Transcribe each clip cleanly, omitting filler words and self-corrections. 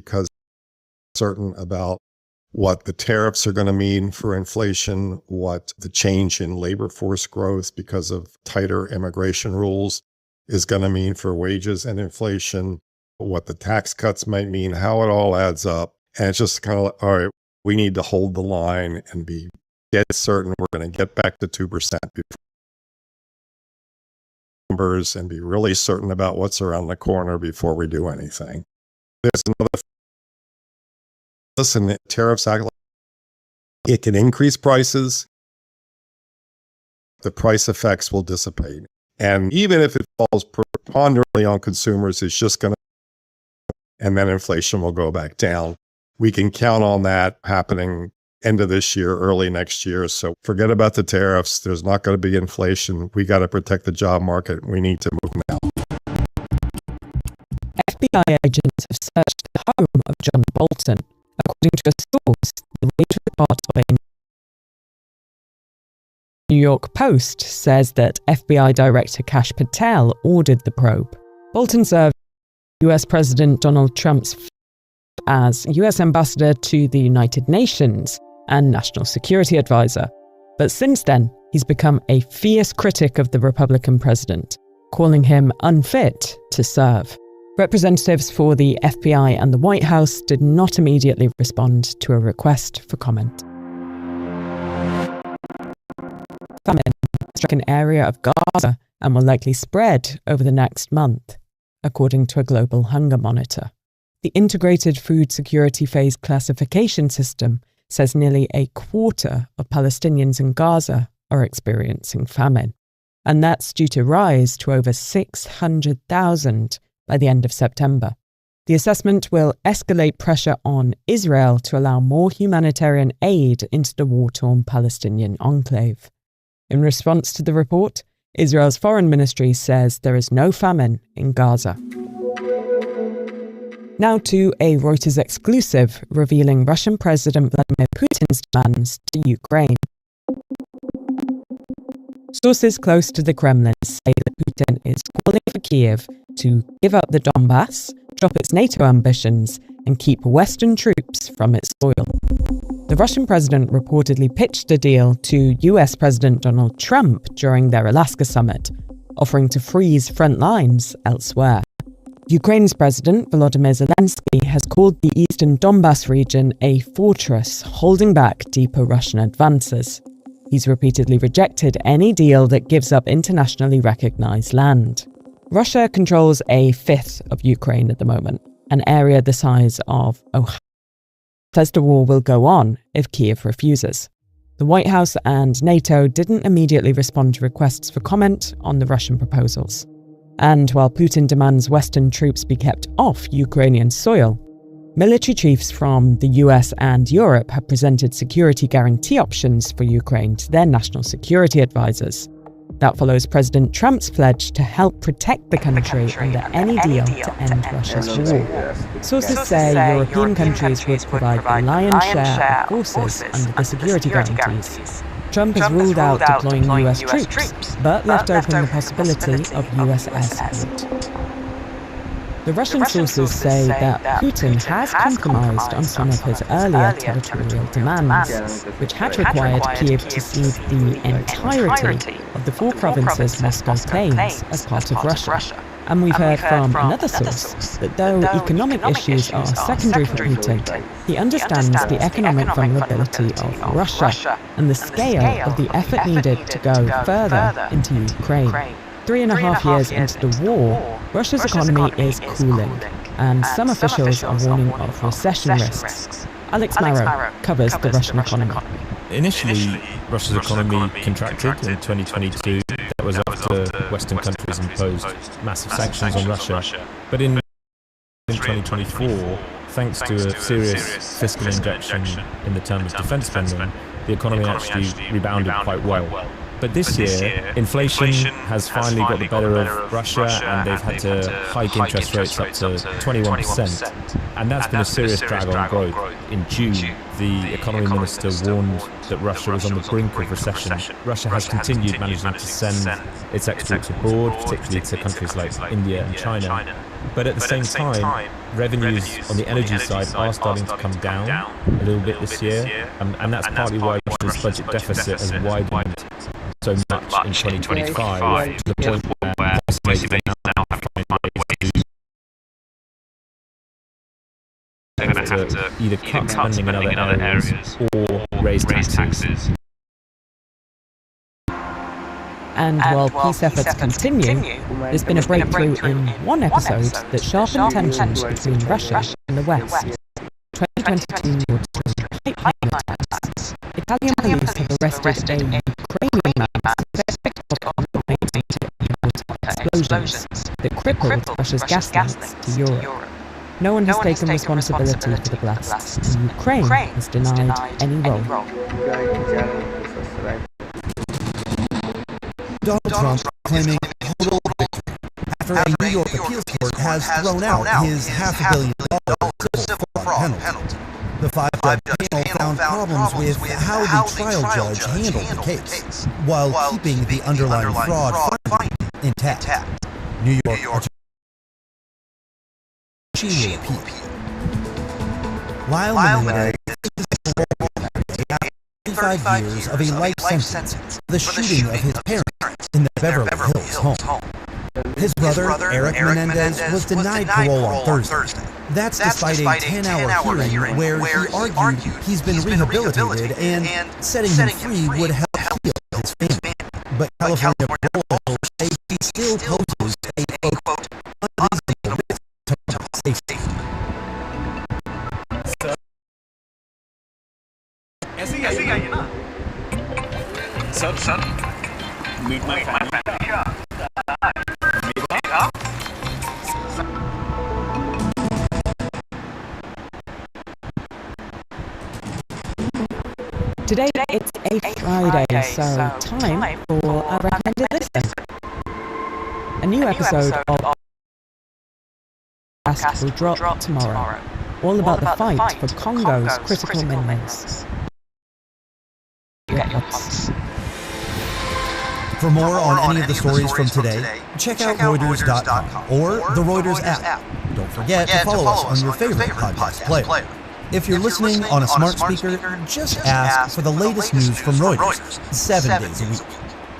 because certain about what the tariffs are going to mean for inflation, what the change in labor force growth because of tighter immigration rules is going to mean for wages and inflation, what the tax cuts might mean, how it all adds up. And it's just kind of like, all right, we need to hold the line and be dead certain we're going to get back to 2% numbers and be really certain about what's around the corner before we do anything. There's another listen, tariffs act like it can increase prices. The price effects will dissipate. And even if it falls preponderantly on consumers, it's just going to, and then inflation will go back down. We can count on that happening end of this year, early next year. So forget about the tariffs. There's not going to be inflation. We got to protect the job market. We need to move now. FBI agents have searched the home of John Bolton. According to a source, the later report of a New York Post says that FBI Director Kash Patel ordered the probe. Bolton served US President Donald Trump's as US Ambassador to the United Nations and National Security Advisor. But since then, he's become a fierce critic of the Republican president, calling him unfit to serve. Representatives for the FBI and the White House did not immediately respond to a request for comment. Famine struck an area of Gaza and will likely spread over the next month, according to a global hunger monitor. The Integrated Food Security Phase Classification System says nearly a quarter of Palestinians in Gaza are experiencing famine, and that's due to rise to over 600,000 by the end of September. The assessment will escalate pressure on Israel to allow more humanitarian aid into the war-torn Palestinian enclave. In response to the report, Israel's foreign ministry says there is no famine in Gaza. Now to a Reuters exclusive revealing Russian President Vladimir Putin's demands to Ukraine. Sources close to the Kremlin say that Putin is calling for Kiev to give up the Donbass, drop its NATO ambitions, and keep Western troops from its soil. The Russian president reportedly pitched a deal to US President Donald Trump during their Alaska summit, offering to freeze front lines elsewhere. Ukraine's President Volodymyr Zelensky has called the eastern Donbass region a fortress holding back deeper Russian advances. He's repeatedly rejected any deal that gives up internationally recognized land. Russia controls a fifth of Ukraine at the moment, an area the size of Ohio. Says the war will go on if Kiev refuses. The White House and NATO didn't immediately respond to requests for comment on the Russian proposals. And while Putin demands Western troops be kept off Ukrainian soil, military chiefs from the US and Europe have presented security guarantee options for Ukraine to their national security advisors. That follows President Trump's pledge to help protect the country under any deal to end Russia's war. Sources say European countries would provide the lion's share of forces under the security guarantees. Trump has ruled out deploying US troops, but left open the possibility of US air support. The Russian sources say that Putin has compromised on some of his earlier territorial demands, which had required Kiev to cede the entirety of the 4 provinces Moscow claims as part of Russia. And we've heard from another source that though economic issues are secondary for Putin, he understands the economic vulnerability of Russia and the scale of the effort needed to go further into Ukraine. 3.5 years into the war, Russia's economy is cooling, and some officials are warning of recession risks. Alex Marrow covers the Russian economy. Initially, Russia's economy contracted in 2022. That was after Western countries imposed massive sanctions on Russia. But in 2024, thanks to a serious fiscal injection in the term of defense spending, the economy actually rebounded quite well. But this year, inflation has finally got the better of Russia, and they've had to hike interest rates up to 21%. And that's been a serious drag on growth. In June, the economy minister warned that Russia was on the brink of recession. Russia has continued managing to send its exports abroad, particularly to countries like India and China. But at the same time, revenues on the energy side are starting to come down a little bit this year, and that's partly why Russia's budget deficit has widened so much in 2025 to the point where they now have to find ways to either cut spending in other areas or raise taxes. And while peace efforts continue, there's been a breakthrough in one episode that sharpened tensions between Russia and the West. 2022 Nord Stream pipeline attacks. Italian police have arrested a Ukrainian man suspected of detonating explosions that crippled Russia's gas lines to Europe. No one has taken responsibility for the blasts, and Ukraine has denied any role. Donald Trump claiming total victory after a New York appeals court has thrown out his $500 million civil fraud penalty. The five-judge panel found problems with how the trial judge handled the case, while keeping the underlying fraud finding intact. New York she will appeal. Lyle Menendez is 35 years of a life sentence for the shooting of his parents in the Beverly Hills home. His brother, Eric Menendez, was denied parole on Thursday. That's despite a 10-hour hearing where he argued he's been rehabilitated and setting him free would help heal his family. But California parole officials say he still poses a, quote, unreasonable risk to public safety. Son, meet my family. Today it's a Friday, so time for a recommended listen. A new episode of podcast will drop tomorrow, all about the fight for Congo's critical minerals. For more on any of the stories from today, check out Reuters.com or the Reuters app. Don't forget to follow us on your favorite podcast player. If you're listening on a smart speaker, just ask for the latest news from Reuters 7 days a week.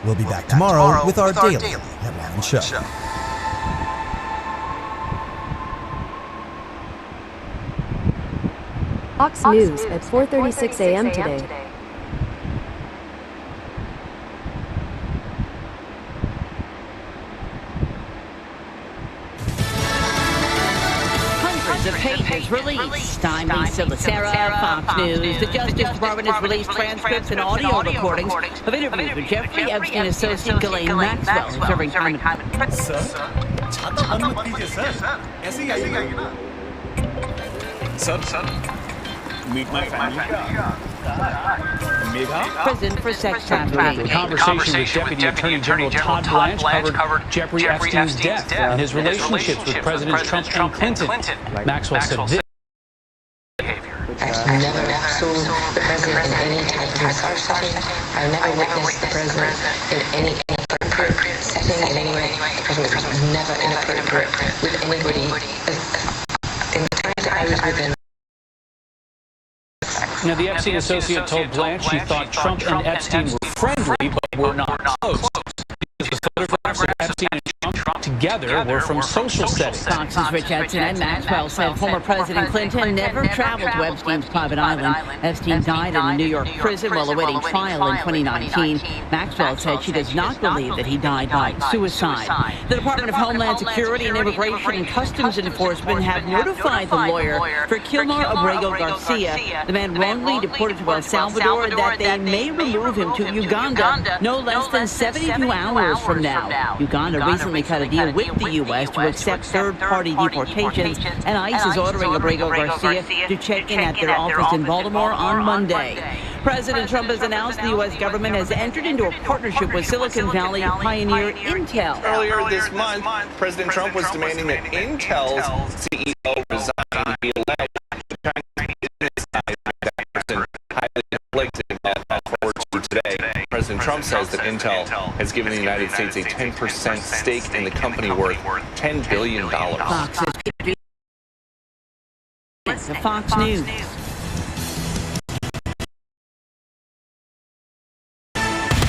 We'll be back tomorrow with our daily headline show. Fox News at 4:36 a.m. today. Hundreds of pages released. I'm Lisa Lacera, Fox News. The Justice Department has released transcripts and audio recordings of interviews with Jeffrey Epstein associate Ghislaine Maxwell, serving time in Meet my family. prison for sex trafficking. Conversation with Deputy Attorney General Todd Blanche covered Jeffrey Epstein's death and his relationships with Presidents Trump and Clinton. Maxwell said this. I've never saw the president in any type of massage setting. I've never witnessed the president in any inappropriate setting in any way. The president was never inappropriate with anybody. In the time that I was with him. Now, the Epstein associate told Blanche she thought Trump and Epstein were friendly, but were not close. Because the photographs of Epstein and Trump together were from social settings. Fox's Rich Epstein and Maxwell said former President Clinton never traveled to Epstein's private island. Epstein died in a New York prison while awaiting trial in 2019. Maxwell said she does not believe that he died by suicide. The Department of Homeland Security and Immigration and Customs Enforcement have notified the lawyer for Kilmar Abrego Garcia, the man wrongly deported to El Salvador, that they may remove him to Uganda no less than 72 hours from now. Uganda recently cut a deal with the U.S. to accept third-party deportations, and ICE is ordering Abrego Garcia to check in at their office in Baltimore on Monday. President Trump has announced the U.S. government has entered into a partnership with Silicon Valley pioneer Intel. Earlier this month, President Trump was demanding that Intel's CEO resign and be allowed to Chinese business side and highly conflicted forward to today. President Trump says that Intel has given the United States a 10% stake in the company worth $10 billion. Fox is Fox News.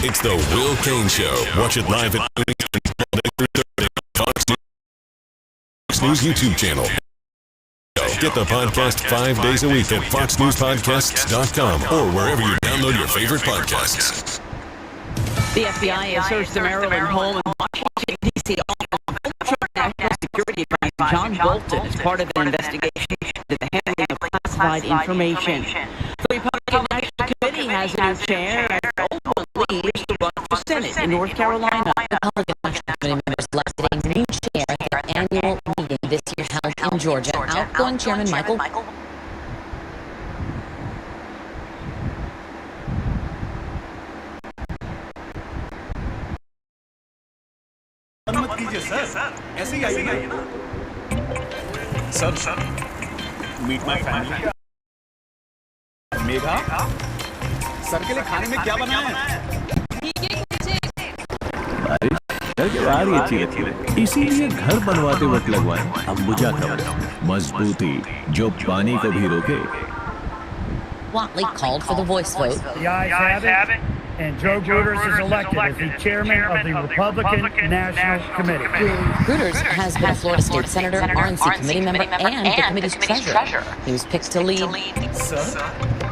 It's the Will Kane Show. Watch it live at Fox News YouTube channel. Get the podcast 5 days a week at foxnewspodcasts.com or wherever you download your favorite podcasts. The FBI has searched the Maryland home in Washington, D.C. National Security Advisor John Bolton as part of an investigation into the handling of classified information. The Republican National Committee has a new chair as Bolton leaves to run for Senate in North Carolina. Republican National Committee members elected a new chair at their annual meeting this year held in Georgia. Outgoing Chairman Michael Sir, meet my family. Megha, sir के लिए खाने में क्या बनाया है? इसीलिए घर बनवाते वक्त लगवाएं अंबुजा कवच, मजबूती जो पानी को भी रोके। Watley called for the voice vote. The ayes have it, and Joe Gruters is elected as the chairman of the Republican National Committee. Gruters has been a Florida State Senator, RNC committee member, and the committee's treasurer. He was picked to lead. Sir,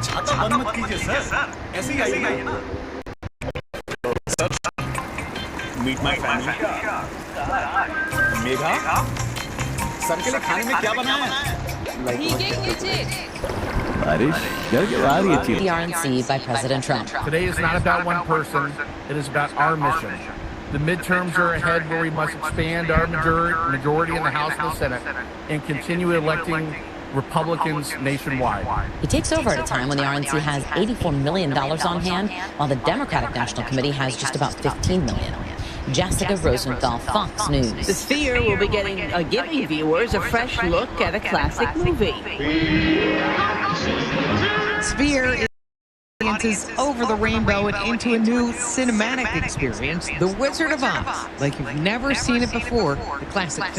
छाता बंद मत कीजिए sir, ऐसे ही आइए ना। Sir, meet my family. Megha, sir के लिए खाने में क्या बनाया है? The RNC by President Trump. Today is not about one person, it is about our mission. The midterms are ahead where we must expand our majority in the House and the Senate and continue electing Republicans nationwide. He takes over at a time when the RNC has $84 million on hand, while the Democratic National Committee has just about $15 million. Jessica Rosenthal, Fox News. The Sphere will be giving viewers a fresh look at a classic movie. Sphere is over the rainbow and into a new cinematic experience, The Wizard of Oz. Like you've never seen it before, the classic film.